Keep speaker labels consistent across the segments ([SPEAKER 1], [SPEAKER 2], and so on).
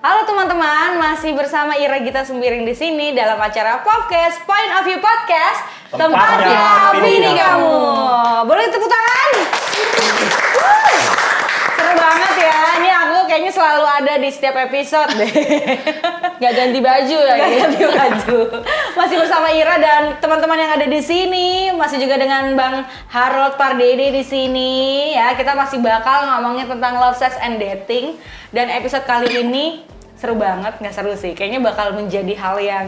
[SPEAKER 1] Halo teman-teman, masih bersama Ira Gita Sembiring di sini dalam acara podcast Point of View Podcast, tempatnya opini kamu. Boleh tepuk tangan? Seru banget ya, ini aku kayaknya selalu ada di setiap episode deh.
[SPEAKER 2] Gak ganti baju ya?
[SPEAKER 1] Gak ganti baju. Masih bersama Ira dan teman-teman yang ada di sini, masih juga dengan Bang Harold Pardede di sini. Ya, kita masih bakal ngomongin tentang love, sex, and dating. Dan episode kali ini seru banget, nggak seru sih. Kayaknya bakal menjadi hal yang,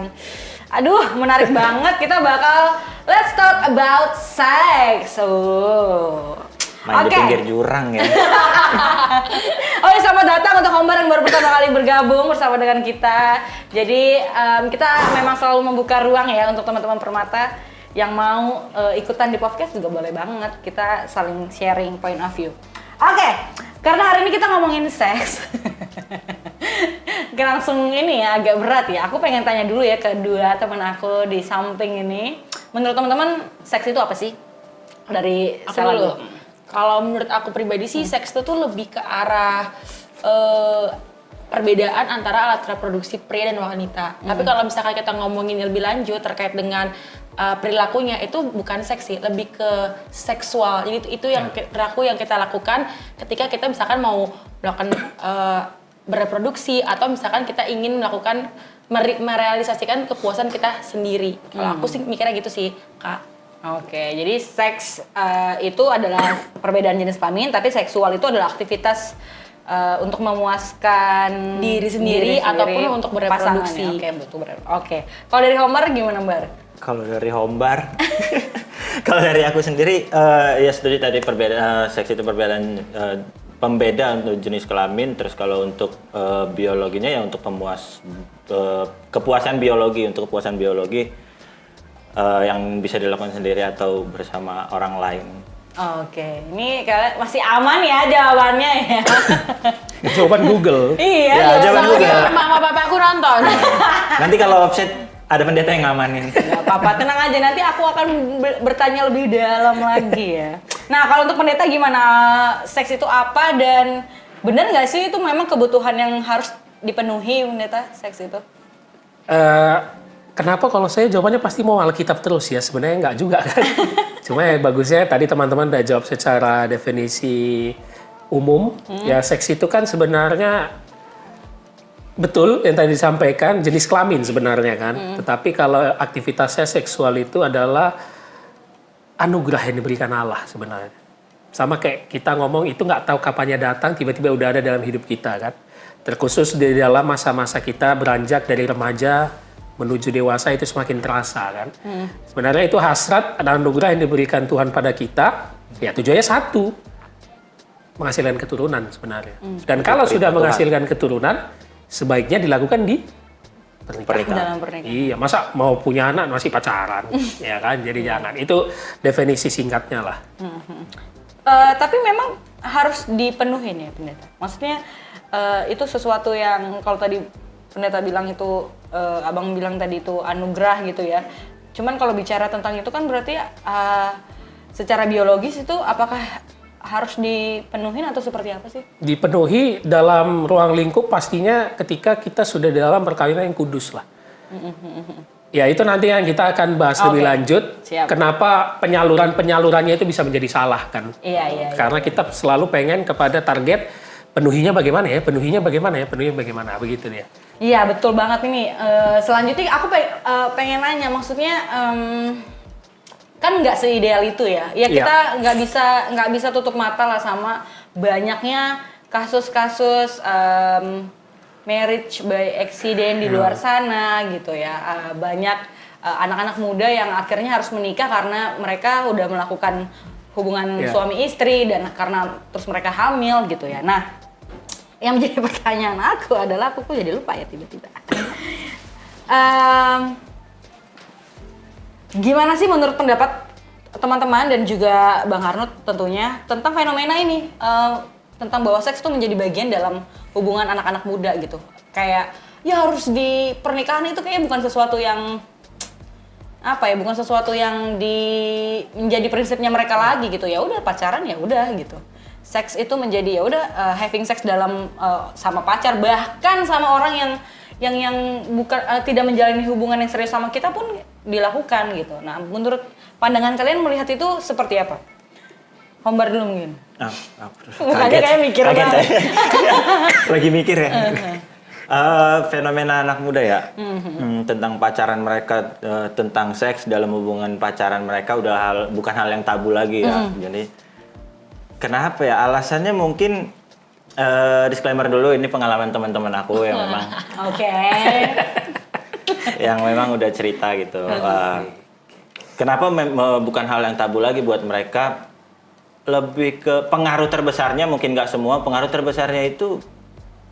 [SPEAKER 1] menarik banget. Kita bakal let's talk about sex.
[SPEAKER 3] Main di pinggir jurang ya.
[SPEAKER 1] Selamat datang untuk Hombar yang baru pertama kali bergabung bersama dengan kita. Jadi kita memang selalu membuka ruang ya untuk teman-teman Permata yang mau ikutan di podcast juga boleh banget. Kita saling sharing point of view. Oke, karena hari ini kita ngomongin seks. Langsung ini ya, agak berat ya. Aku pengen tanya dulu ya ke dua teman aku di samping ini. Menurut teman-teman, seks itu apa sih? Dari
[SPEAKER 2] Aku dulu. Kalau menurut aku pribadi sih, seks itu tuh lebih ke arah perbedaan antara alat reproduksi pria dan wanita. Tapi kalau misalkan kita ngomongin lebih lanjut terkait dengan perilakunya, itu bukan seks sih, lebih ke seksual. Jadi itu yang perilaku yang kita lakukan ketika kita misalkan mau melakukan bereproduksi atau misalkan kita ingin melakukan merealisasikan kepuasan kita sendiri. Kalau aku sih mikirnya gitu sih, Kak.
[SPEAKER 1] Oke, jadi seks itu adalah perbedaan jenis kelamin, tapi seksual itu adalah aktivitas untuk memuaskan
[SPEAKER 2] diri sendiri ataupun untuk bereproduksi.
[SPEAKER 1] Oke, betul. Oke. Kalau dari Hombar gimana, Bar?
[SPEAKER 3] Kalau dari Hombar, kalau dari aku sendiri, ya setuju tadi perbedaan seks itu perbedaan pembeda untuk jenis kelamin. Terus kalau untuk biologinya ya untuk kepuasan biologi, untuk kepuasan biologi yang bisa dilakukan sendiri atau bersama orang lain.
[SPEAKER 1] Oke, ini kalian masih aman ya jawabannya ya?
[SPEAKER 3] Jawaban Google.
[SPEAKER 1] Iya,
[SPEAKER 3] ya, jawaban Google.
[SPEAKER 2] Mama papaku nonton.
[SPEAKER 3] Nanti kalau website ada pendeta yang ngamanin.
[SPEAKER 1] Gak apa-apa, tenang aja, nanti aku akan bertanya lebih dalam lagi ya. Nah, kalau untuk pendeta gimana? Seks itu apa dan benar nggak sih itu memang kebutuhan yang harus dipenuhi pendeta, seks itu?
[SPEAKER 4] Kenapa kalau saya jawabannya pasti mau Alkitab terus ya, sebenarnya nggak juga kan. Cuma ya bagusnya tadi teman-teman udah jawab secara definisi umum. Ya seks itu kan sebenarnya betul yang tadi disampaikan jenis kelamin sebenarnya kan. Tetapi kalau aktivitasnya seksual itu adalah anugerah yang diberikan Allah sebenarnya. Sama kayak kita ngomong itu nggak tahu kapannya datang, tiba-tiba udah ada dalam hidup kita kan. Terkhusus di dalam masa-masa kita beranjak dari remaja menuju dewasa itu semakin terasa kan. Sebenarnya itu hasrat dan anugerah yang diberikan Tuhan pada kita. Ya tujuannya satu, menghasilkan keturunan sebenarnya. Dan kalau sudah menghasilkan keturunan, sebaiknya dilakukan di pernikahan. Iya, masa mau punya anak masih pacaran, ya kan? Jadi jangan. Itu definisi singkatnya lah.
[SPEAKER 1] Tapi memang harus dipenuhi ya pendeta. Maksudnya itu sesuatu yang kalau tadi pendeta bilang itu, abang bilang tadi itu anugerah gitu ya. Cuman kalau bicara tentang itu kan berarti secara biologis itu apakah harus dipenuhin atau seperti apa sih?
[SPEAKER 4] Dipenuhi dalam ruang lingkup pastinya ketika kita sudah dalam perkawinan yang kudus lah. Ya itu nanti yang kita akan bahas lebih lanjut.
[SPEAKER 1] Siap.
[SPEAKER 4] Kenapa penyalurannya itu bisa menjadi salah kan?
[SPEAKER 1] Iya.
[SPEAKER 4] Karena kita selalu pengen kepada target penuhinya bagaimana, begitu dia.
[SPEAKER 1] Iya betul banget ini. Selanjutnya aku pengen nanya, maksudnya kan nggak seideal itu ya. Ya kita nggak bisa tutup mata lah sama banyaknya kasus-kasus marriage by accident di luar sana gitu ya. Banyak anak-anak muda yang akhirnya harus menikah karena mereka udah melakukan hubungan suami istri dan karena terus mereka hamil gitu ya. Nah, yang menjadi pertanyaan aku adalah aku jadi lupa ya tiba-tiba. Gimana sih menurut pendapat teman-teman dan juga Bang Harnut tentunya tentang fenomena ini, tentang bahwa seks itu menjadi bagian dalam hubungan anak-anak muda gitu. Kayak ya harus di pernikahan itu kayak bukan sesuatu yang bukan sesuatu yang menjadi prinsipnya mereka lagi gitu. Ya udah pacaran ya udah gitu. seks itu menjadi ya udah having sex dalam sama pacar, bahkan sama orang yang bukan tidak menjalani hubungan yang serius sama kita pun dilakukan gitu. Nah, menurut pandangan kalian melihat itu seperti apa? Hombar dulu mungkin. Mukanya kayak mikir banget.
[SPEAKER 3] Lagi mikir ya. Fenomena anak muda ya, tentang pacaran mereka, tentang seks dalam hubungan pacaran mereka udah bukan hal yang tabu lagi ya. Jadi kenapa ya? Alasannya mungkin disclaimer dulu, ini pengalaman teman-teman aku yang memang
[SPEAKER 1] Oke.
[SPEAKER 3] yang memang udah cerita gitu. Kenapa bukan hal yang tabu lagi buat mereka? Lebih ke pengaruh terbesarnya, mungkin nggak semua, pengaruh terbesarnya itu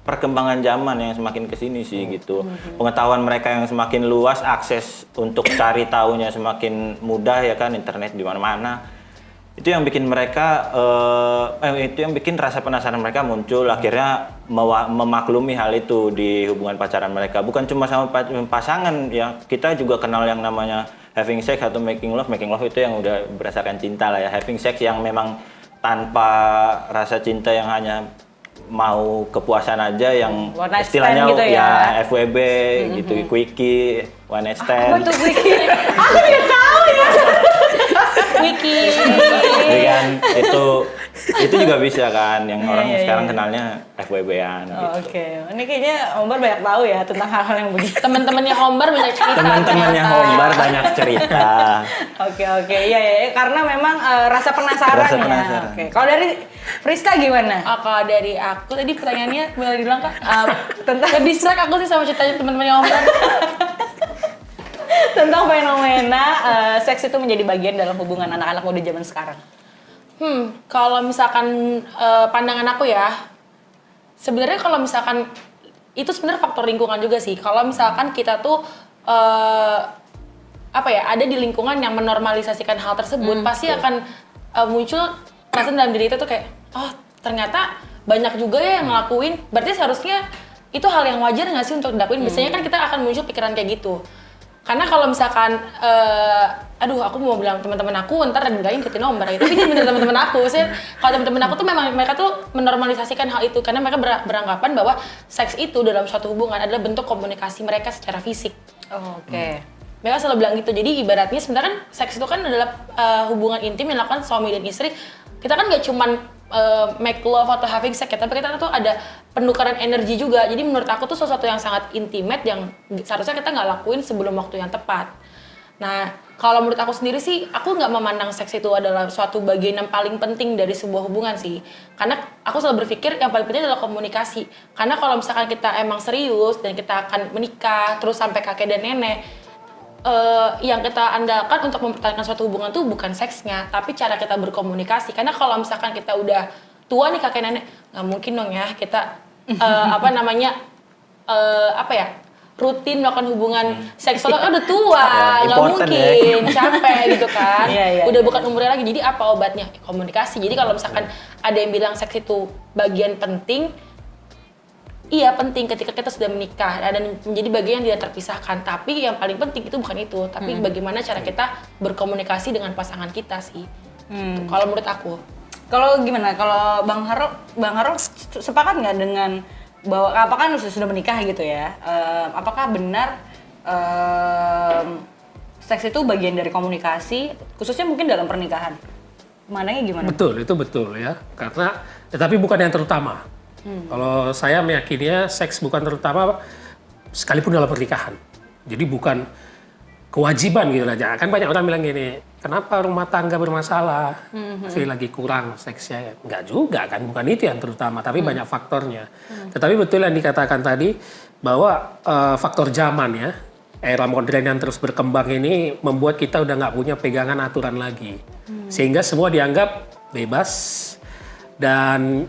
[SPEAKER 3] perkembangan zaman yang semakin kesini sih gitu. Pengetahuan mereka yang semakin luas, akses untuk cari tahunya semakin mudah ya kan, internet di mana-mana. Itu yang bikin mereka, itu yang bikin rasa penasaran mereka muncul, akhirnya memaklumi hal itu di hubungan pacaran mereka. Bukan cuma sama pasangan ya, kita juga kenal yang namanya having sex atau making love. Making love itu yang udah berdasarkan cinta lah ya. Having sex yang memang tanpa rasa cinta, yang hanya mau kepuasan aja, yang istilahnya
[SPEAKER 1] gitu ya.
[SPEAKER 3] FWB gitu, quickie, one night stand.
[SPEAKER 1] Apa tuh quickie? Aku nggak tahu ya.
[SPEAKER 2] Wiki.
[SPEAKER 3] Kan itu juga bisa kan, yang orang sekarang kenalnya FWB-an gitu.
[SPEAKER 1] Oke. Ini kayaknya Hombar banyak tahu ya tentang hal-hal yang begitu.
[SPEAKER 2] Teman-temannya Hombar banyak cerita.
[SPEAKER 3] Teman-temannya Hombar banyak cerita.
[SPEAKER 1] Oke. Iya. Karena memang rasa penasaran
[SPEAKER 3] Rasa
[SPEAKER 1] ya.
[SPEAKER 3] penasaran.
[SPEAKER 1] Oke. Kalau dari Friska gimana?
[SPEAKER 2] Kalau dari aku tadi pertanyaannya boleh dibilang Kak? Tentang distract aku sih sama ceritanya teman-temannya Hombar.
[SPEAKER 1] Tentang fenomena seks itu menjadi bagian dalam hubungan anak-anak muda zaman sekarang.
[SPEAKER 2] Kalau misalkan pandangan aku ya, sebenarnya kalau misalkan itu sebenarnya faktor lingkungan juga sih. Kalau misalkan kita tuh ada di lingkungan yang menormalisasikan hal tersebut, pasti akan muncul perasaan dalam diri kita tuh kayak, oh ternyata banyak juga ya yang ngelakuin. Berarti seharusnya itu hal yang wajar nggak sih untuk dilakuin? Biasanya kan kita akan muncul pikiran kayak gitu. Karena kalau misalkan, aku mau bilang teman-teman aku ntar dibilangin ikutin Hombar gitu. Tapi ini bener teman-teman aku. Kalau teman-teman aku tuh memang mereka tuh menormalisasikan hal itu karena mereka beranggapan bahwa seks itu dalam suatu hubungan adalah bentuk komunikasi mereka secara fisik.
[SPEAKER 1] Oke.
[SPEAKER 2] Mereka selalu bilang gitu. Jadi ibaratnya sebenarnya kan seks itu kan adalah hubungan intim yang dilakukan suami dan istri. Kita kan nggak cuman make love atau having sex ya, tapi kita tuh ada penukaran energi juga. Jadi menurut aku tuh sesuatu yang sangat intimate yang seharusnya kita nggak lakuin sebelum waktu yang tepat. Nah, kalau menurut aku sendiri sih, aku nggak memandang seks itu adalah suatu bagian yang paling penting dari sebuah hubungan sih. Karena aku selalu berpikir yang paling penting adalah komunikasi. Karena kalau misalkan kita emang serius dan kita akan menikah terus sampai kakek dan nenek, yang kita andalkan untuk mempertahankan suatu hubungan tuh bukan seksnya, tapi cara kita berkomunikasi. Karena kalau misalkan kita udah tua nih kakek nenek, nggak mungkin dong ya kita rutin melakukan hubungan seksual. Udah tua, nggak mungkin, capek gitu kan. Udah bukan umurnya lagi. Jadi apa obatnya? Komunikasi. Jadi kalau misalkan ada yang bilang seks itu bagian penting, iya penting ketika kita sudah menikah dan menjadi bagian yang tidak terpisahkan. Tapi yang paling penting itu bukan itu, tapi bagaimana cara kita berkomunikasi dengan pasangan kita sih. Gitu. Kalau menurut aku.
[SPEAKER 1] Kalau gimana? Kalau Bang Harul sepakat nggak dengan bahwa apakah sudah menikah gitu ya? Apakah benar seks itu bagian dari komunikasi, khususnya mungkin dalam pernikahan? Mananya gimana?
[SPEAKER 4] Betul, itu betul ya. Karena, tapi bukan yang terutama. Kalau saya meyakininya seks bukan terutama sekalipun dalam pernikahan. Jadi bukan kewajiban gitu aja. Kan banyak orang bilang gini, kenapa rumah tangga bermasalah? Masih lagi kurang seksnya. Enggak juga kan, bukan itu yang terutama, tapi banyak faktornya. Tetapi betul yang dikatakan tadi, bahwa faktor zaman ya, era modern yang terus berkembang ini membuat kita udah nggak punya pegangan aturan lagi. Sehingga semua dianggap bebas dan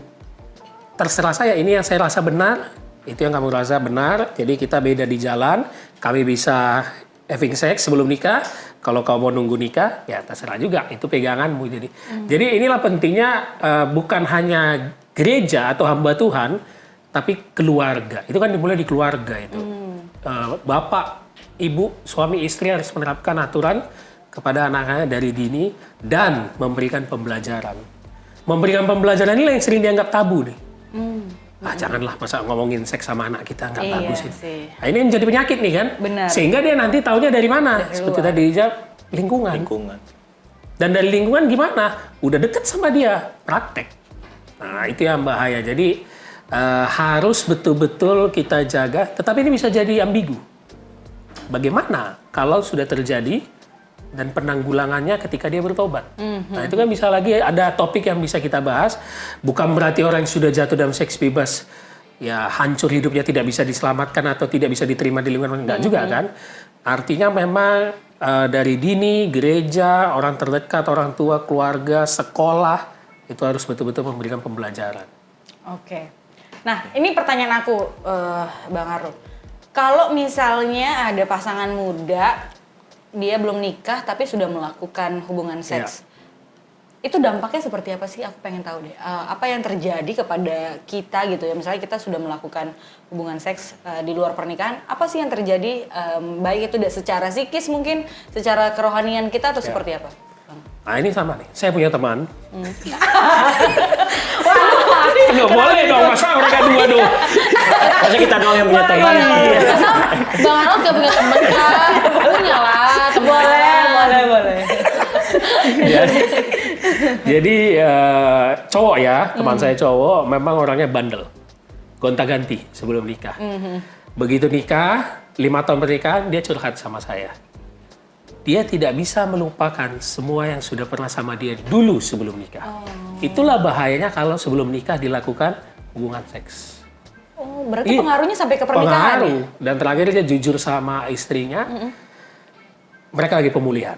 [SPEAKER 4] terserah saya, ini yang saya rasa benar, itu yang kamu rasa benar, jadi kita beda di jalan, kami bisa having sex sebelum nikah, kalau kamu mau nunggu nikah, ya terserah juga, itu peganganmu. Jadi inilah pentingnya bukan hanya gereja atau hamba Tuhan, tapi keluarga, itu kan dimulai di keluarga itu. Bapak, ibu, suami, istri harus menerapkan aturan kepada anak-anaknya dari dini dan memberikan pembelajaran. memberikan pembelajaran ini yang sering dianggap tabu nih. Janganlah masa ngomongin seks sama anak kita, nggak
[SPEAKER 1] Iya
[SPEAKER 4] bagus ini.
[SPEAKER 1] sih.
[SPEAKER 4] Nah, ini menjadi penyakit nih kan.
[SPEAKER 1] Benar.
[SPEAKER 4] Sehingga dia nanti taunya dari mana?
[SPEAKER 1] Dari
[SPEAKER 4] Seperti
[SPEAKER 1] luar.
[SPEAKER 4] tadi dijawab, lingkungan. Dan dari lingkungan gimana? Udah deket sama dia, praktek. Nah, itu yang bahaya. Jadi harus betul-betul kita jaga, tetapi ini bisa jadi ambigu. Bagaimana kalau sudah terjadi dan penanggulangannya ketika dia bertobat? Nah, itu kan bisa lagi ada topik yang bisa kita bahas. Bukan berarti orang yang sudah jatuh dalam seks bebas ya hancur hidupnya, tidak bisa diselamatkan atau tidak bisa diterima di lingkungan, enggak juga kan? Artinya memang dari dini, gereja, orang terdekat, orang tua, keluarga, sekolah itu harus betul-betul memberikan pembelajaran.
[SPEAKER 1] Oke. Nah, ini pertanyaan aku, Bang Arul. Kalau misalnya ada pasangan muda, dia belum nikah tapi sudah melakukan hubungan seks, itu dampaknya seperti apa sih? Aku pengen tahu deh. Apa yang terjadi kepada kita gitu ya? Misalnya kita sudah melakukan hubungan seks di luar pernikahan, apa sih yang terjadi? Baik itu secara psikis mungkin, secara kerohanian kita atau seperti apa?
[SPEAKER 4] Nah, ini sama nih. Saya punya teman.
[SPEAKER 1] Wah,
[SPEAKER 4] Nggak boleh dong, masa mereka dua dong.
[SPEAKER 3] Masa kita doang yang punya teman.
[SPEAKER 2] Masa Bang Arnold gak punya temen kan? Punya lah temen.
[SPEAKER 1] boleh.
[SPEAKER 4] Jadi cowok ya, teman saya cowok, memang orangnya bandel. Gonta-ganti sebelum nikah. Begitu nikah, 5 tahun pernikahan, dia curhat sama saya. Dia tidak bisa melupakan semua yang sudah pernah sama dia dulu sebelum nikah. Itulah bahayanya kalau sebelum nikah dilakukan hubungan seks.
[SPEAKER 1] Oh, berarti pengaruhnya sampai ke pernikahan.
[SPEAKER 4] Pengaruh. Dan terakhir dia jujur sama istrinya. Mereka lagi pemulihan.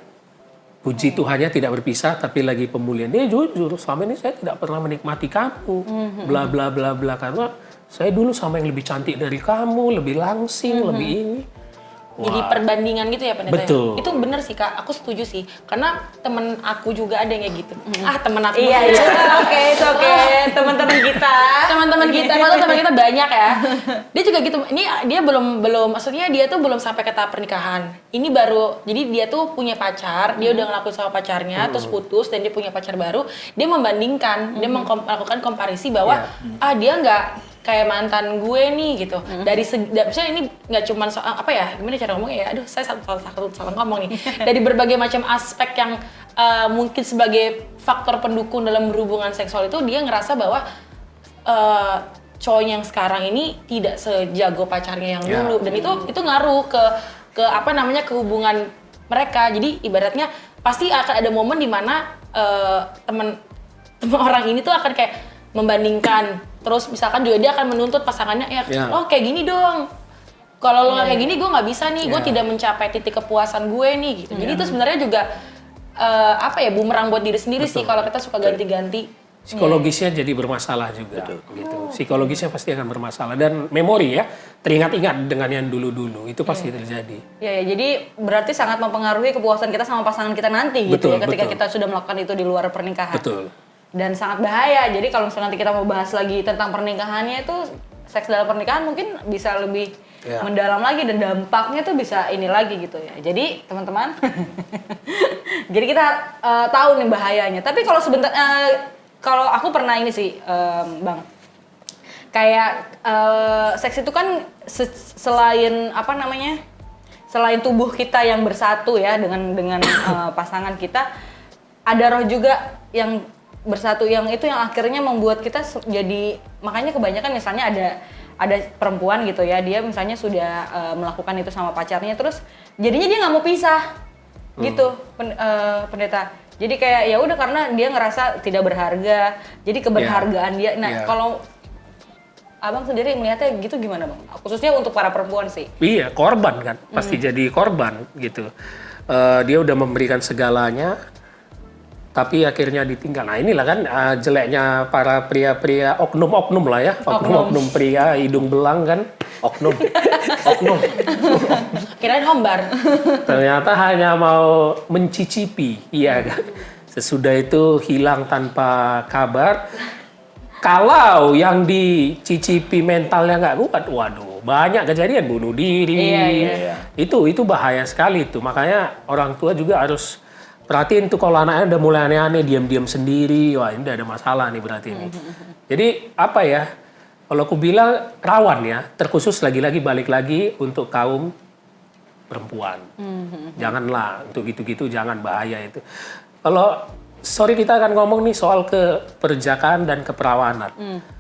[SPEAKER 4] Puji Tuhannya tidak berpisah, tapi lagi pemulihan. Dia jujur, selama ini saya tidak pernah menikmati kamu. Bla bla bla bla. Karena saya dulu sama yang lebih cantik dari kamu, lebih langsing, lebih ini.
[SPEAKER 2] Jadi perbandingan gitu ya pendeta.
[SPEAKER 4] Betul.
[SPEAKER 2] Itu bener sih Kak, aku setuju sih. Karena temen aku juga ada yang kayak gitu. Temen aku.
[SPEAKER 1] Iya. Oke. Teman-teman kita.
[SPEAKER 2] Teman-teman kita, padahal teman kita banyak ya. Dia juga gitu. Ini dia belum maksudnya dia tuh belum sampai ke tahap pernikahan. Ini baru, jadi dia tuh punya pacar, dia udah ngelakuin sama pacarnya, terus putus dan dia punya pacar baru. Dia membandingkan, dia melakukan komparisi bahwa dia nggak kayak mantan gue nih gitu. Dari misalnya ini nggak cuma soal apa ya, gimana cara ngomongnya ya, aduh saya salah ngomong nih. Dari berbagai macam aspek yang mungkin sebagai faktor pendukung dalam berhubungan seksual itu, dia ngerasa bahwa cowok yang sekarang ini tidak sejago pacarnya yang dulu, dan itu ngaruh ke apa namanya, ke hubungan mereka. Jadi ibaratnya pasti akan ada momen di mana teman orang ini tuh akan kayak membandingkan, terus misalkan juga dia akan menuntut pasangannya oh kayak gini dong, kalau lo nggak kayak gini gue nggak bisa nih, gue tidak mencapai titik kepuasan gue nih gitu. Jadi itu sebenarnya juga bumerang buat diri sendiri sih kalau kita suka ganti-ganti.
[SPEAKER 4] Psikologisnya jadi bermasalah juga. Gitu. Psikologisnya pasti akan bermasalah, dan memori ya, teringat-ingat dengan yang dulu-dulu itu pasti terjadi.
[SPEAKER 1] Ya, jadi berarti sangat mempengaruhi kepuasan kita sama pasangan kita nanti gitu ya, ketika kita sudah melakukan itu di luar pernikahan.
[SPEAKER 4] Betul.
[SPEAKER 1] Dan sangat bahaya. Jadi kalau misalnya nanti kita mau bahas lagi tentang pernikahannya, itu seks dalam pernikahan mungkin bisa lebih mendalam lagi, dan dampaknya tuh bisa ini lagi gitu ya. Jadi teman-teman, jadi kita tahu nih bahayanya. Tapi kalau sebentar, kalau aku pernah ini sih, Bang, kayak seks itu kan selain apa namanya, selain tubuh kita yang bersatu ya dengan pasangan kita, ada roh juga yang bersatu, yang itu yang akhirnya membuat kita jadi, makanya kebanyakan misalnya ada perempuan gitu ya, dia misalnya sudah melakukan itu sama pacarnya, terus jadinya dia nggak mau pisah gitu, pendeta. Jadi kayak ya udah, karena dia ngerasa tidak berharga, jadi keberhargaan dia. Nah kalau Abang sendiri melihatnya gitu gimana Bang? Khususnya untuk para perempuan sih.
[SPEAKER 4] Iya, korban kan, pasti jadi korban gitu. Dia udah memberikan segalanya, tapi akhirnya ditinggal. Nah inilah kan jeleknya para pria-pria, oknum-oknum lah ya, oknum-oknum pria hidung belang kan, oknum.
[SPEAKER 2] Kirain hombar.
[SPEAKER 4] Ternyata hanya mau mencicipi, iya kan. Sesudah itu hilang tanpa kabar. Kalau yang dicicipi mentalnya nggak kuat, waduh, banyak kejadian bunuh diri.
[SPEAKER 1] Iya.
[SPEAKER 4] Itu bahaya sekali itu. Makanya orang tua juga harus perhatiin tuh kalau anaknya udah mulai aneh-aneh, diam-diam sendiri, wah ini udah ada masalah nih berarti ini. Jadi apa ya, kalau aku bilang rawan ya, terkhusus lagi-lagi balik lagi untuk kaum perempuan. Janganlah untuk gitu-gitu, jangan, bahaya itu. Kalau sorry kita akan ngomong nih soal keperjakaan dan keperawanan.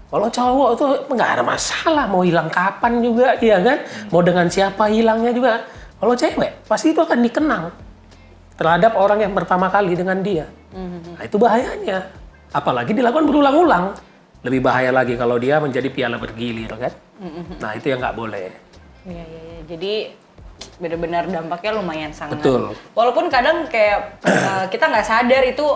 [SPEAKER 4] Kalau cowok tuh nggak ada masalah, mau hilang kapan juga, iya kan? Mau dengan siapa hilangnya juga. Kalau cewek pasti itu akan dikenang terhadap orang yang pertama kali dengan dia. Nah itu bahayanya. Apalagi dilakukan berulang-ulang. Lebih bahaya lagi kalau dia menjadi piala bergilir kan. Nah itu yang nggak boleh.
[SPEAKER 1] Iya. Jadi benar-benar dampaknya lumayan sangat.
[SPEAKER 4] Betul.
[SPEAKER 1] Walaupun kadang kayak kita nggak sadar itu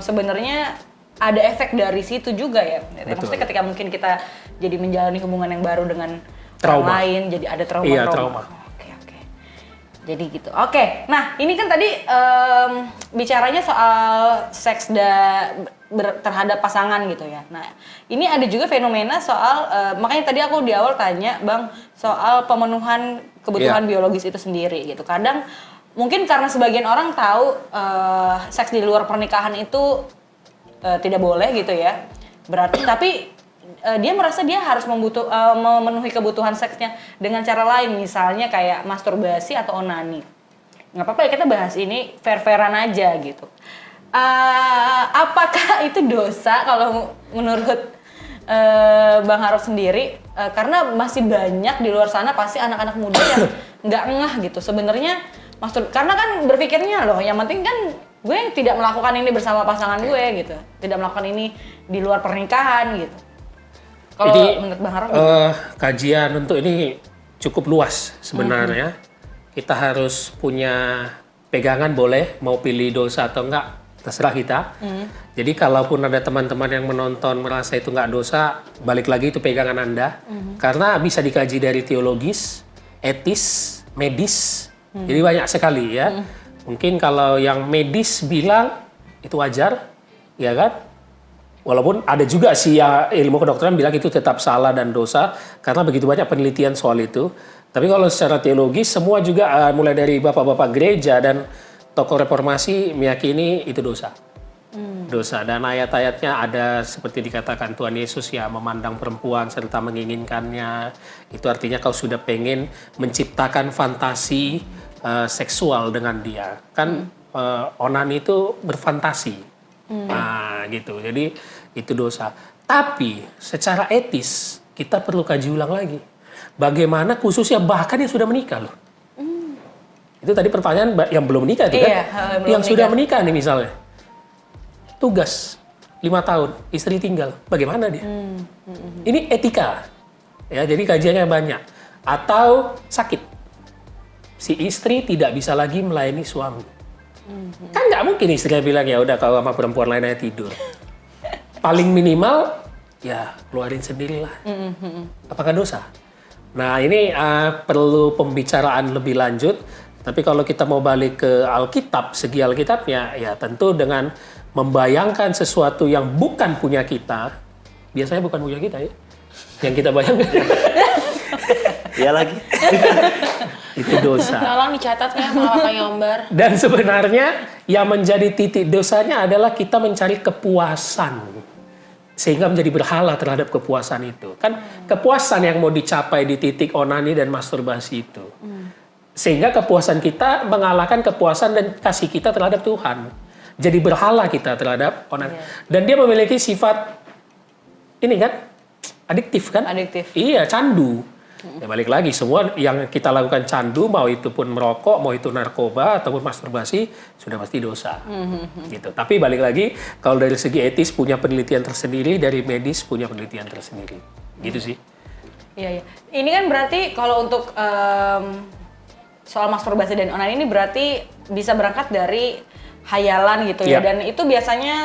[SPEAKER 1] sebenarnya ada efek dari situ juga ya. Maksudnya ketika mungkin kita jadi menjalani hubungan yang baru dengan orang lain, jadi ada trauma.
[SPEAKER 4] Iya, trauma.
[SPEAKER 1] Oke. Jadi gitu. Oke. Nah ini kan tadi bicaranya soal seks terhadap pasangan gitu ya. Nah ini ada juga fenomena soal makanya tadi aku di awal tanya Bang soal pemenuhan kebutuhan biologis itu sendiri gitu. Kadang mungkin karena sebagian orang tahu seks di luar pernikahan itu tidak boleh gitu ya. Berarti tapi dia merasa dia harus memenuhi kebutuhan seksnya dengan cara lain, misalnya kayak masturbasi atau onani. Nggak apa-apa ya kita bahas ini fair-fairan aja gitu. Apakah itu dosa kalau menurut Bang Harold sendiri? Karena masih banyak di luar sana pasti anak-anak muda yang nggak ngeh gitu. Sebenarnya karena kan berpikirnya loh, yang penting kan gue tidak melakukan ini bersama pasangan gue gitu, tidak melakukan ini di luar pernikahan gitu. Kalau menurut Bang Harold,
[SPEAKER 4] kajian untuk ini cukup luas sebenarnya. Kita harus punya pegangan, boleh mau pilih dosa atau enggak terserah kita. Jadi kalaupun ada teman-teman yang menonton merasa itu nggak dosa, balik lagi itu pegangan Anda. Karena bisa dikaji dari teologis, etis, medis. Jadi banyak sekali ya. Mungkin kalau yang medis bilang itu wajar, ya kan? Walaupun ada juga sih ya ilmu kedokteran bilang itu tetap salah dan dosa karena begitu banyak penelitian soal itu. Tapi kalau secara teologis semua juga mulai dari bapak-bapak gereja dan tokoh reformasi meyakini itu dosa. Dosa, dan ayat-ayatnya ada seperti dikatakan Tuhan Yesus ya, memandang perempuan serta menginginkannya. Itu artinya kau sudah pengen menciptakan fantasi seksual dengan dia. Kan onani itu berfantasi. Nah gitu, jadi itu dosa. Tapi secara etis kita perlu kaji ulang lagi. Bagaimana khususnya bahkan yang sudah menikah loh. Itu tadi pertanyaan yang belum menikah itu kan? Yang sudah menikah nih misalnya. Tugas 5 tahun, istri tinggal. Bagaimana dia? Ini etika. Ya, jadi kajiannya banyak. Atau sakit. Si istri tidak bisa lagi melayani suami. Kan nggak mungkin istrinya bilang ya udah kalau sama perempuan lain aja tidur. Paling minimal ya keluarin sendirilah. Apakah dosa? Nah ini perlu pembicaraan lebih lanjut. Tapi kalau kita mau balik ke Alkitab, segi Alkitabnya ya tentu dengan membayangkan sesuatu yang bukan punya kita. Biasanya bukan punya kita ya. Yang kita bayangkan.
[SPEAKER 3] Iya lagi.
[SPEAKER 4] Itu dosa.
[SPEAKER 2] Tolong dicatat ya sama Pak Yombar.
[SPEAKER 4] Dan sebenarnya yang menjadi titik dosanya adalah kita mencari kepuasan. Sehingga menjadi berhala terhadap kepuasan itu. Kan kepuasan yang mau dicapai di titik onani dan masturbasi itu. Sehingga kepuasan kita mengalahkan kepuasan dan kasih kita terhadap Tuhan. Jadi berhala kita terhadap onani. Dan dia memiliki sifat ini kan, adiktif kan?
[SPEAKER 1] Adiktif.
[SPEAKER 4] Iya, candu. Ya balik lagi, semua yang kita lakukan candu, mau itu pun merokok, mau itu narkoba, ataupun masturbasi, sudah pasti dosa. Gitu. Tapi balik lagi, kalau dari segi etis punya penelitian tersendiri, dari medis punya penelitian tersendiri. Gitu sih.
[SPEAKER 1] Iya. Ini kan berarti kalau untuk soal masturbasi dan onani ini berarti bisa berangkat dari hayalan gitu ya. Dan itu biasanya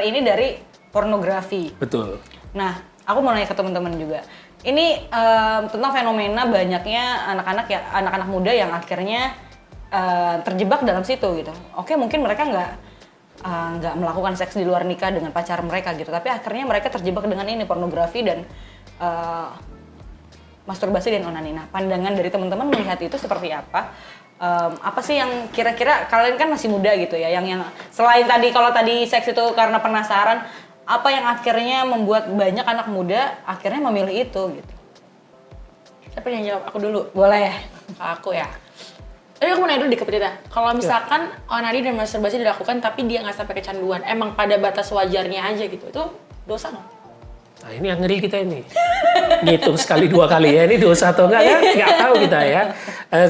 [SPEAKER 1] ini dari pornografi.
[SPEAKER 4] Betul.
[SPEAKER 1] Nah, aku mau nanya ke teman-teman juga. Ini tentang fenomena banyaknya anak-anak muda yang akhirnya terjebak dalam situ gitu. Oke, mungkin mereka nggak melakukan seks di luar nikah dengan pacar mereka gitu, tapi akhirnya mereka terjebak dengan ini pornografi dan masturbasi dan onani. Nah, pandangan dari teman-teman melihat itu seperti apa? apa sih yang kira-kira kalian kan masih muda gitu ya, yang selain tadi kalau tadi seks itu karena penasaran, apa yang akhirnya membuat banyak anak muda akhirnya memilih itu gitu?
[SPEAKER 2] Siapa yang jawab? Aku dulu.
[SPEAKER 1] Boleh.
[SPEAKER 2] Kalau aku ya. Tapi aku mau nanya dulu di Prita. Kalau misalkan onani dan masturbasi dilakukan tapi dia nggak sampai kecanduan, emang pada batas wajarnya aja gitu, itu dosa nggak?
[SPEAKER 4] Nah ini yang ngeri kita ini. Ngitung sekali 2 kali ya, ini dosa atau enggak ya? Nggak tahu kita ya.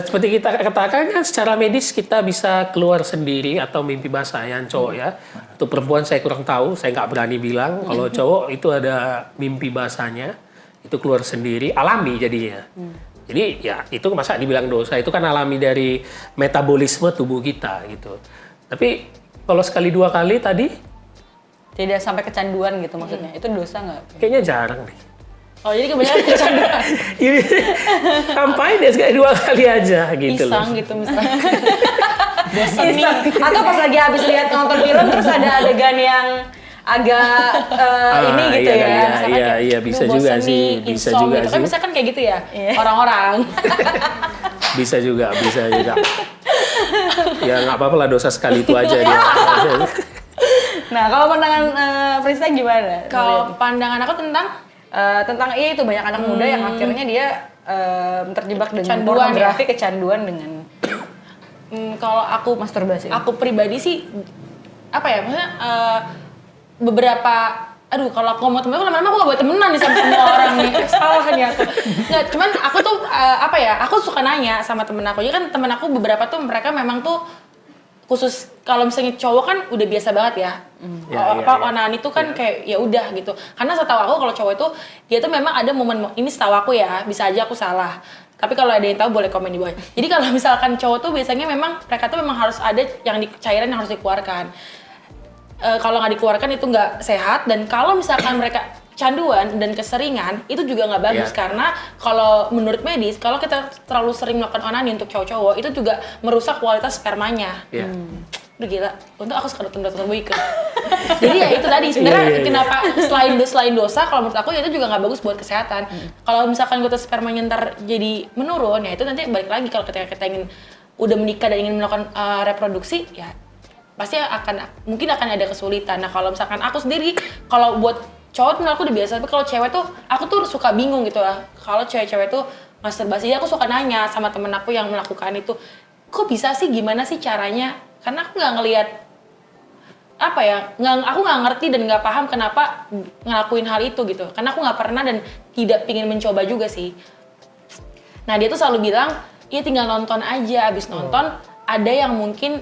[SPEAKER 4] Seperti kita katakan kan secara medis kita bisa keluar sendiri atau mimpi basah yang cowok ya. Untuk perempuan saya kurang tahu, saya nggak berani bilang. Kalau cowok itu ada mimpi basahnya, itu keluar sendiri, alami jadinya. Jadi ya itu masa dibilang dosa, itu kan alami dari metabolisme tubuh kita gitu. Tapi kalau sekali 2 kali tadi,
[SPEAKER 1] Tidak sampai kecanduan gitu maksudnya, itu dosa nggak?
[SPEAKER 4] kayaknya jarang nih.
[SPEAKER 2] Oh jadi kebanyakan kecanduan.
[SPEAKER 4] Ini ngapain ya sekali 2 kali aja gitu loh.
[SPEAKER 2] Iseng gitu misalnya.
[SPEAKER 1] Iseng. Atau pas lagi habis lihat nonton film terus ada adegan yang agak ini gitu
[SPEAKER 4] iya,
[SPEAKER 1] ya.
[SPEAKER 2] Misalkan kayak,
[SPEAKER 4] iya, bisa
[SPEAKER 2] "Duh,
[SPEAKER 4] juga
[SPEAKER 2] bosen
[SPEAKER 4] sih,
[SPEAKER 2] nih,
[SPEAKER 4] bisa
[SPEAKER 2] insomnia."
[SPEAKER 4] juga
[SPEAKER 2] Kan
[SPEAKER 4] sih.
[SPEAKER 2] misalkan kayak gitu ya
[SPEAKER 1] Iya.
[SPEAKER 2] orang-orang.
[SPEAKER 4] Bisa juga. Ya nggak apa-apa lah, dosa sekali itu aja dia.
[SPEAKER 1] Nah, kalau pandangan Prista gimana?
[SPEAKER 2] Kalau pandangan aku
[SPEAKER 1] tentang itu banyak anak muda yang akhirnya dia terjebak dengan
[SPEAKER 2] Kecanduan
[SPEAKER 1] pornografi, kecanduan dengan
[SPEAKER 2] kalau aku
[SPEAKER 1] masturbasi.
[SPEAKER 2] Aku pribadi sih apa ya, maksudnya beberapa kalau aku ngomong temen aku lama-lama aku gak boleh temenan nih sama semua orang nih. Salah nih aku. Nggak, cuman aku tuh aku suka nanya sama temen aku. Ya kan temen aku beberapa tuh mereka memang tuh khusus kalau misalnya cowok kan udah biasa banget ya. Onani itu kan kayak ya udah gitu. Karena setahu aku kalau cowok itu dia tuh memang ada momen, ini setahu aku ya, bisa aja aku salah. Tapi kalau ada yang tahu boleh komen di bawah. Jadi kalau misalkan cowok tuh biasanya memang mereka tuh memang harus ada yang cairan yang harus dikeluarkan. Kalau nggak dikeluarkan itu nggak sehat, dan kalau misalkan mereka canduan dan keseringan itu juga nggak bagus karena kalau menurut medis kalau kita terlalu sering melakukan onani untuk cowok-cowok itu juga merusak kualitas spermanya. Udah gila, untuk aku suka dokter Boyke. Jadi ya itu tadi sebenarnya kenapa selain dosa, kalau menurut aku ya itu juga nggak bagus buat kesehatan. Kalau misalkan kualitas spermanya ntar jadi menurun, ya itu nanti balik lagi kalau ketika kita ingin udah menikah dan ingin melakukan reproduksi, ya pasti mungkin akan ada kesulitan. Nah kalau misalkan aku sendiri, kalau buat cowok tuh aku udah biasa, tapi kalau cewek tuh aku tuh suka bingung gitu lah. Kalau cewek-cewek tuh masturbasi, aku suka nanya sama temen aku yang melakukan itu, kok bisa sih, gimana sih caranya? Karena aku nggak ngelihat aku nggak ngerti dan nggak paham kenapa ngelakuin hal itu gitu. Karena aku nggak pernah dan tidak pingin mencoba juga sih. Nah dia tuh selalu bilang, ya tinggal nonton aja. Abis nonton ada yang mungkin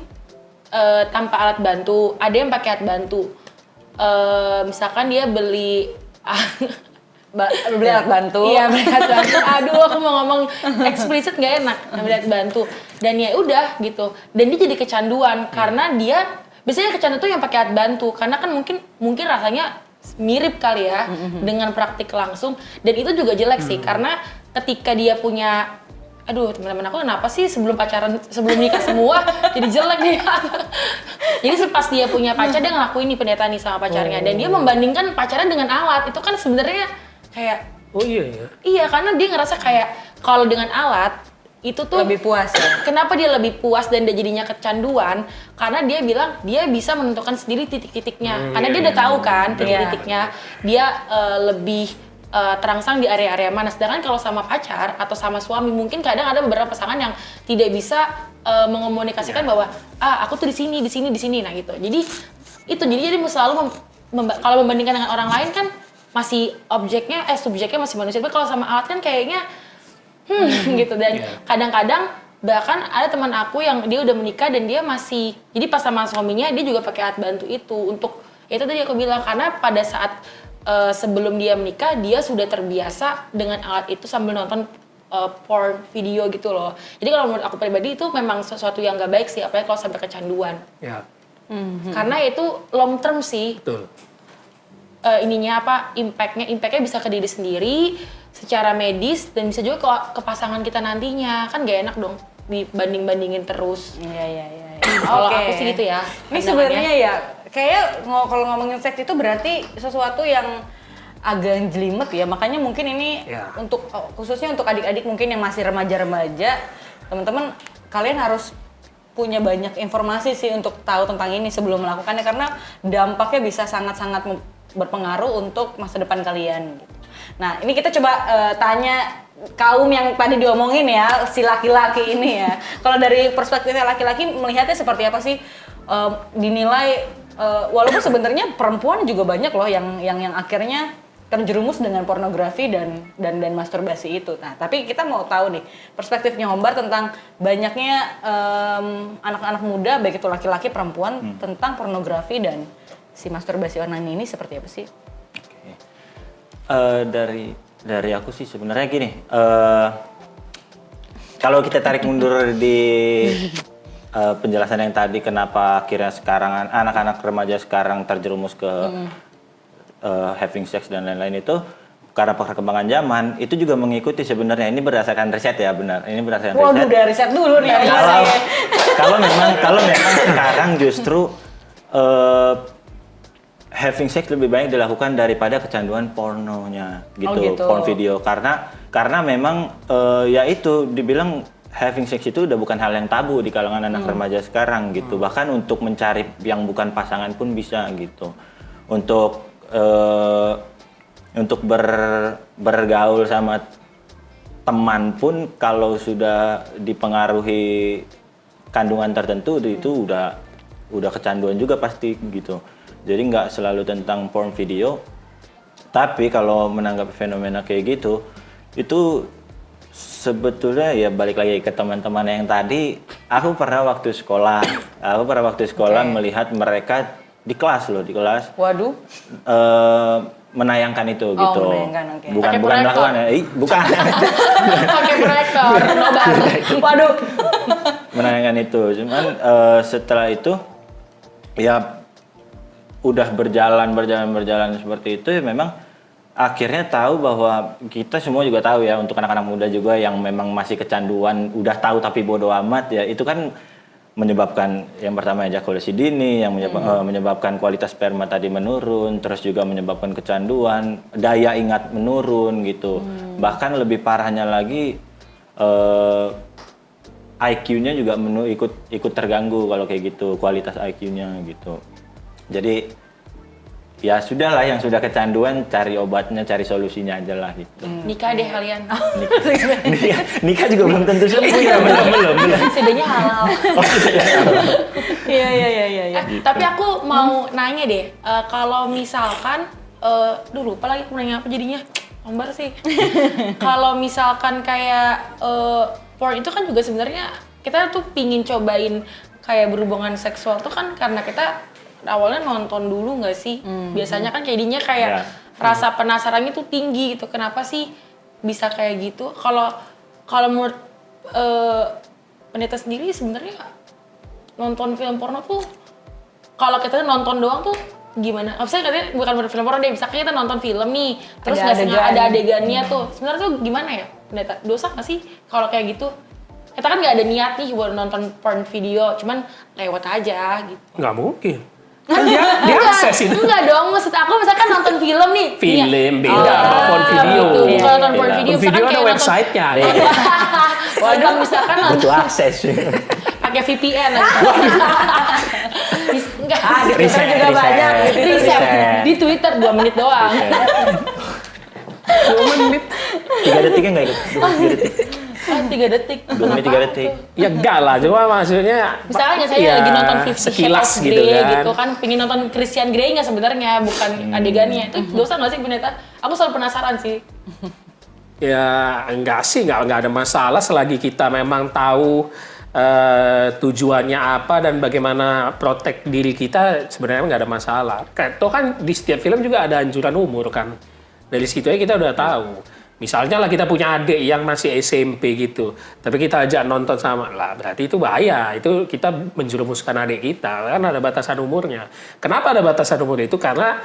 [SPEAKER 2] tanpa alat bantu, ada yang pakai alat bantu. Misalkan dia beli
[SPEAKER 1] alat bantu.
[SPEAKER 2] Iya, beli alat bantu. Aduh, aku mau ngomong eksplisit nggak enak. Beli alat bantu. Dan ya udah gitu. Dan dia jadi kecanduan karena dia biasanya kecanduan tuh yang pakai alat bantu, karena kan mungkin rasanya mirip kali ya dengan praktik langsung, dan itu juga jelek sih karena ketika dia punya teman-teman aku kenapa sih sebelum nikah semua jadi jelek nih. Jadi pas dia punya pacar dia ngelakuin nih pendeta nih sama pacarnya, dan dia membandingkan pacarnya dengan alat. Itu kan sebenarnya kayak iya karena dia ngerasa kayak kalau dengan alat itu tuh
[SPEAKER 1] lebih puas ya?
[SPEAKER 2] Kenapa dia lebih puas dan dia jadinya kecanduan? Karena dia bilang dia bisa menentukan sendiri titik-titiknya. Karena dia udah tahu kan titik-titiknya. Dia lebih terangsang di area-area mana. Sedangkan kalau sama pacar atau sama suami, mungkin kadang ada beberapa pasangan yang tidak bisa mengomunikasikan bahwa aku tuh di sini. Nah gitu. Jadi jadi selalu kalau membandingkan dengan orang lain kan masih subjeknya masih manusia. Tapi kalau sama alat kan kayaknya gitu. Dan kadang-kadang bahkan ada teman aku yang dia udah menikah dan dia masih, jadi pas sama suaminya dia juga pakai alat bantu itu untuk itu tadi aku bilang, karena pada saat sebelum dia menikah dia sudah terbiasa dengan alat itu sambil nonton porn video gitu loh. Jadi kalau menurut aku pribadi itu memang sesuatu yang gak baik sih, apalagi kalau sampai kecanduan. Karena itu long term sih.
[SPEAKER 4] Betul.
[SPEAKER 2] Impactnya bisa ke diri sendiri secara medis, dan bisa juga ke pasangan kita nantinya. Kan gak enak dong dibanding-bandingin terus.
[SPEAKER 1] Iya.
[SPEAKER 2] Kalau aku sih gitu ya.
[SPEAKER 1] Ini sebenarnya ya kayak kalau ngomongin seks itu berarti sesuatu yang agak jelimet ya. Makanya mungkin ini untuk khususnya untuk adik-adik mungkin yang masih remaja-remaja, teman-teman kalian harus punya banyak informasi sih untuk tahu tentang ini sebelum melakukannya, karena dampaknya bisa sangat-sangat berpengaruh untuk masa depan kalian gitu. Nah, ini kita coba tanya kaum yang tadi diomongin ya, si laki-laki ini ya. Kalau dari perspektifnya laki-laki melihatnya seperti apa sih? Dinilai walaupun sebenarnya perempuan juga banyak loh yang akhirnya terjerumus dengan pornografi dan masturbasi itu. Nah, tapi kita mau tahu nih perspektifnya Hombar tentang banyaknya anak-anak muda, baik itu laki-laki, perempuan, tentang pornografi dan si masturbasi online ini seperti apa sih?
[SPEAKER 3] Dari aku sih sebenarnya gini, kalau kita tarik mundur di penjelasan yang tadi, kenapa akhirnya sekarang anak-anak remaja sekarang terjerumus ke having sex dan lain-lain, itu karena perkembangan zaman itu juga mengikuti sebenarnya. Ini berdasarkan riset ya, benar. Ini berdasarkan riset.
[SPEAKER 1] Waduh, udah riset dulu nih.
[SPEAKER 3] Kalau memang sekarang justru having sex lebih banyak dilakukan daripada kecanduan pornonya gitu,
[SPEAKER 1] gitu.
[SPEAKER 3] porn video, karena memang ya itu dibilang having sex itu udah bukan hal yang tabu di kalangan anak remaja sekarang gitu. Bahkan untuk mencari yang bukan pasangan pun bisa gitu. Untuk bergaul sama teman pun kalau sudah dipengaruhi kandungan tertentu itu udah kecanduan juga pasti gitu. Jadi nggak selalu tentang porn video. Tapi kalau menanggapi fenomena kayak gitu, itu sebetulnya ya balik lagi ke teman-teman yang tadi. Aku pernah waktu sekolah melihat mereka di kelas.
[SPEAKER 1] Waduh.
[SPEAKER 3] Menayangkan itu gitu.
[SPEAKER 1] Menayangkan, oke.
[SPEAKER 3] Bukan melakukan ya. Bukan.
[SPEAKER 2] Pakai proyektor, nobar.
[SPEAKER 1] Waduh.
[SPEAKER 3] Menayangkan itu. Cuman setelah itu ya udah berjalan seperti itu, ya memang akhirnya tahu bahwa kita semua juga tahu ya, untuk anak-anak muda juga yang memang masih kecanduan, udah tahu tapi bodo amat ya, itu kan menyebabkan yang pertama ejakulasi dini, yang menyebabkan kualitas sperma tadi menurun, terus juga menyebabkan kecanduan, daya ingat menurun gitu. Bahkan lebih parahnya lagi IQ-nya juga ikut terganggu kalau kayak gitu, kualitas IQ-nya gitu. Jadi ya sudahlah, yang sudah kecanduan cari obatnya, cari solusinya aja lah gitu.
[SPEAKER 2] Nikah deh kalian.
[SPEAKER 3] Nikah juga belum tentu sembuh ya, belum.
[SPEAKER 2] Sedihnya halal.
[SPEAKER 1] Iya.
[SPEAKER 2] Tapi aku mau nanya deh, kalau misalkan dulu lupa lagi aku nanya apa jadinya, Hombar sih. Kalau misalkan kayak porn itu kan juga sebenarnya kita tuh pingin cobain kayak berhubungan seksual tuh kan karena kita awalnya nonton dulu nggak sih? Biasanya kan jadinya kayak rasa penasarannya tuh tinggi gitu. Kenapa sih bisa kayak gitu? Kalau menurut Pendeta sendiri sebenarnya nonton film porno tuh, kalau kita nonton doang tuh gimana? Maksudnya katanya bukan film porno deh, misalnya kita nonton film nih, terus nggak sengaja ada adegannya tuh. Sebenarnya tuh gimana ya, Pendeta? Dosa nggak sih kalau kayak gitu? Kita kan nggak ada niat nih buat nonton porn video, cuman lewat aja gitu.
[SPEAKER 4] Nggak mungkin. Kan dia akses itu.
[SPEAKER 2] Enggak dong, maksud aku misalkan nonton film nih.
[SPEAKER 4] Film beda sama porn video.
[SPEAKER 2] Gitu. Kalau nonton porn video,
[SPEAKER 4] Video ada website-nya.
[SPEAKER 2] Waduh, misalkan
[SPEAKER 3] Butuh akses.
[SPEAKER 2] pakai VPN aja. Enggak.
[SPEAKER 1] Di Twitter juga banyak.
[SPEAKER 2] Riset. Di Twitter 2 menit doang.
[SPEAKER 4] 2 menit.
[SPEAKER 3] 3 detiknya nggak ikut. 2 detik.
[SPEAKER 2] 3 detik.
[SPEAKER 3] 2 menit 3 detik.
[SPEAKER 4] Ya enggak lah, cuma maksudnya
[SPEAKER 2] Misalnya saya
[SPEAKER 4] ya,
[SPEAKER 2] lagi nonton 50 Shades
[SPEAKER 4] sekilas
[SPEAKER 2] of
[SPEAKER 4] gitu
[SPEAKER 2] Grey
[SPEAKER 4] kan.
[SPEAKER 2] gitu kan, pengen nonton Christian Grey nggak sebenarnya, bukan adegannya. Itu dosa nggak sih Pendeta? Aku selalu penasaran sih.
[SPEAKER 4] Ya enggak sih, enggak ada masalah selagi kita memang tahu tujuannya apa dan bagaimana protect diri kita, sebenarnya nggak ada masalah. Toh kan di setiap film juga ada anjuran umur kan. Dari situ aja kita udah tahu. Misalnya lah kita punya adik yang masih SMP gitu, tapi kita ajak nonton sama, lah berarti itu bahaya, itu kita menjerumuskan adik kita, kan ada batasan umurnya. Kenapa ada batasan umur itu? Karena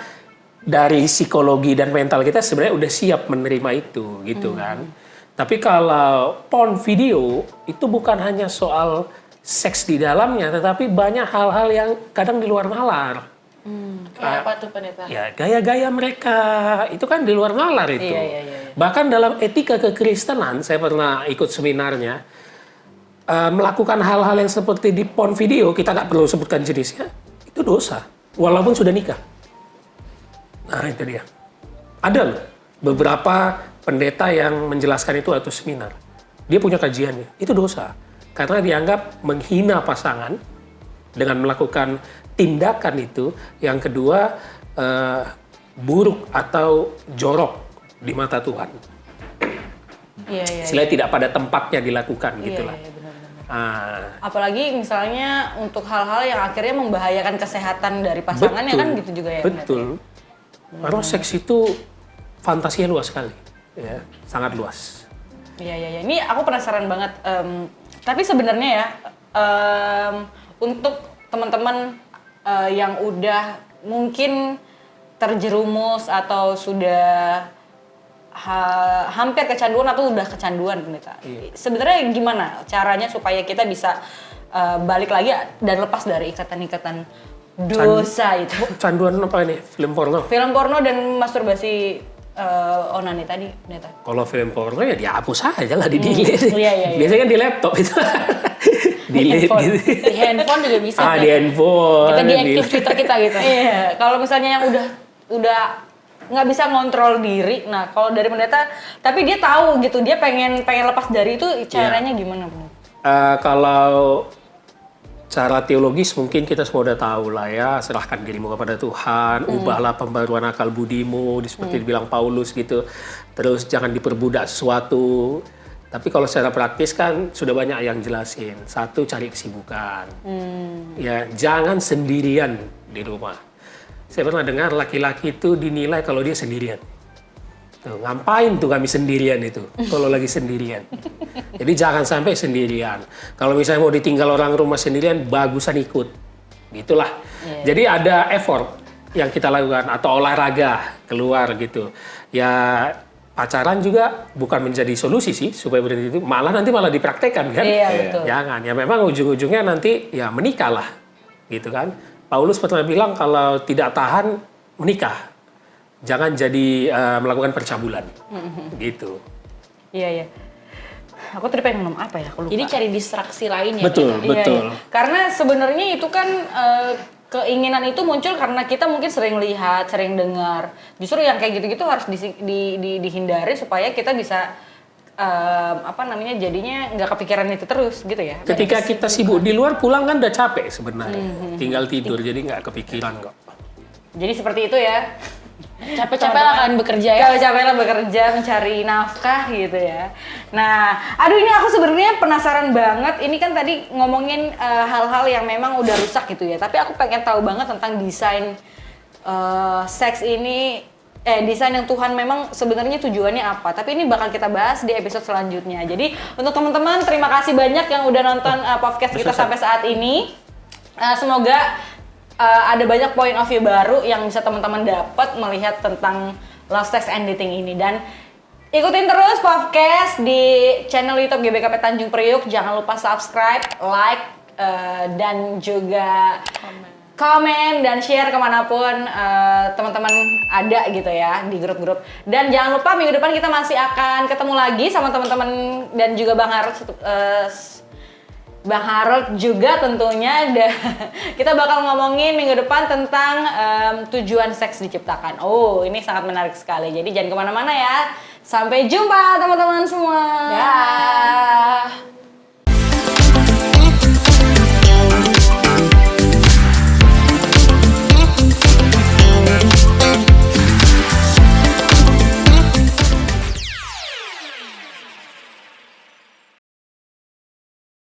[SPEAKER 4] dari psikologi dan mental kita sebenarnya udah siap menerima itu gitu kan. Tapi kalau porn video itu bukan hanya soal seks di dalamnya, tetapi banyak hal-hal yang kadang di luar nalar.
[SPEAKER 2] Kayak apa tuh Pendeta?
[SPEAKER 4] Ya gaya-gaya mereka itu kan di luar nalar itu.
[SPEAKER 1] Iya.
[SPEAKER 4] Bahkan dalam etika kekristenan, saya pernah ikut seminarnya, melakukan hal-hal yang seperti di porn video, kita nggak perlu sebutkan jenisnya, itu dosa, walaupun sudah nikah. Nah itu dia. Ada loh beberapa pendeta yang menjelaskan itu atau seminar. Dia punya kajiannya, itu dosa. Karena dianggap menghina pasangan dengan melakukan tindakan itu. Yang kedua, buruk atau jorok di mata Tuhan.
[SPEAKER 1] Iya, iya.
[SPEAKER 4] Istilahnya tidak pada tempatnya dilakukan gitulah.
[SPEAKER 1] Iya, benar-benar.
[SPEAKER 4] Ah,
[SPEAKER 1] Apalagi misalnya untuk hal-hal yang akhirnya membahayakan kesehatan dari pasangannya kan gitu juga ya.
[SPEAKER 4] Betul. Karena seks itu fantasinya luas sekali, ya, sangat luas.
[SPEAKER 1] Iya, iya, iya. Ini aku penasaran banget. Tapi sebenarnya ya, untuk teman-teman yang udah mungkin terjerumus atau sudah hampir kecanduan atau udah kecanduan, pendeta.
[SPEAKER 4] Iya.
[SPEAKER 1] Sebenarnya gimana caranya supaya kita bisa balik lagi dan lepas dari ikatan-ikatan dosa itu?
[SPEAKER 4] Canduan apa ini? Film porno?
[SPEAKER 1] Film porno dan masturbasi onani tadi, pendeta.
[SPEAKER 4] Kalau film porno ya dihapus aja lah, di-delete.
[SPEAKER 1] Iya, iya, iya.
[SPEAKER 4] Biasanya kan di laptop itu. Delete
[SPEAKER 1] handphone.
[SPEAKER 4] gitu.
[SPEAKER 2] Di handphone juga bisa.
[SPEAKER 4] Di handphone.
[SPEAKER 2] Kita diaktif Twitter kita gitu.
[SPEAKER 1] Iya, kalau misalnya yang udah nggak bisa ngontrol diri. Nah, kalau dari pendeta, tapi dia tahu gitu, dia pengen lepas dari itu, caranya gimana, pendeta?
[SPEAKER 4] Kalau cara teologis mungkin kita semua udah tahu lah ya, serahkan dirimu kepada Tuhan, ubahlah pembaruan akal budimu, seperti dibilang Paulus gitu. Terus jangan diperbudak sesuatu. Tapi kalau secara praktis kan sudah banyak yang jelasin. Satu, cari kesibukan. Ya, jangan sendirian di rumah. Saya pernah dengar laki-laki itu dinilai kalau dia sendirian. Tuh, ngapain tuh kami sendirian itu kalau lagi sendirian. Jadi jangan sampai sendirian. Kalau misalnya mau ditinggal orang rumah sendirian, bagusan ikut. Gitulah. Jadi ada effort yang kita lakukan atau olahraga keluar gitu. Ya pacaran juga bukan menjadi solusi sih supaya berhenti itu. Nanti malah dipraktekkan kan.
[SPEAKER 1] Iya, betul.
[SPEAKER 4] Jangan. Ya memang ujung-ujungnya nanti ya menikah lah. Gitu kan. Paulus pernah bilang kalau tidak tahan menikah. Jangan jadi melakukan percabulan. Gitu.
[SPEAKER 1] Iya, iya. Aku tadi pengen ngomong apa ya? Aku lupa.
[SPEAKER 2] Jadi cari distraksi lain ya.
[SPEAKER 4] Betul,
[SPEAKER 1] Iya,
[SPEAKER 4] betul.
[SPEAKER 1] iya. Karena sebenarnya itu kan keinginan itu muncul karena kita mungkin sering lihat, sering dengar. Justru yang kayak gitu-gitu harus dihindari supaya kita bisa jadinya nggak kepikiran itu terus gitu ya.
[SPEAKER 4] Ketika kita sibuk di luar, pulang kan udah capek sebenarnya. Tinggal tidur, jadi nggak kepikiran kok.
[SPEAKER 1] Jadi seperti itu ya.
[SPEAKER 2] Capek-capek lah kalian bekerja ya.
[SPEAKER 1] Capek-capek lah bekerja, mencari nafkah gitu ya. Nah, ini aku sebenarnya penasaran banget. Ini kan tadi ngomongin hal-hal yang memang udah rusak gitu ya. Tapi aku pengen tahu banget tentang desain seks ini. Desain yang Tuhan memang sebenarnya tujuannya apa. Tapi ini bakal kita bahas di episode selanjutnya. Jadi untuk teman-teman, terima kasih banyak yang udah nonton podcast kita sampai saat ini. Semoga ada banyak point of view baru yang bisa teman-teman dapat melihat tentang love, sex, and dating ini. Dan ikutin terus podcast di channel YouTube GBKP Tanjung Priuk. Jangan lupa subscribe, like, dan juga komen dan share kemanapun teman-teman ada gitu ya di grup-grup. Dan jangan lupa minggu depan kita masih akan ketemu lagi sama teman-teman dan juga Bang Harold juga tentunya. Kita bakal ngomongin minggu depan tentang tujuan seks diciptakan. Oh, ini sangat menarik sekali. Jadi jangan kemana-mana ya. Sampai jumpa teman-teman semua.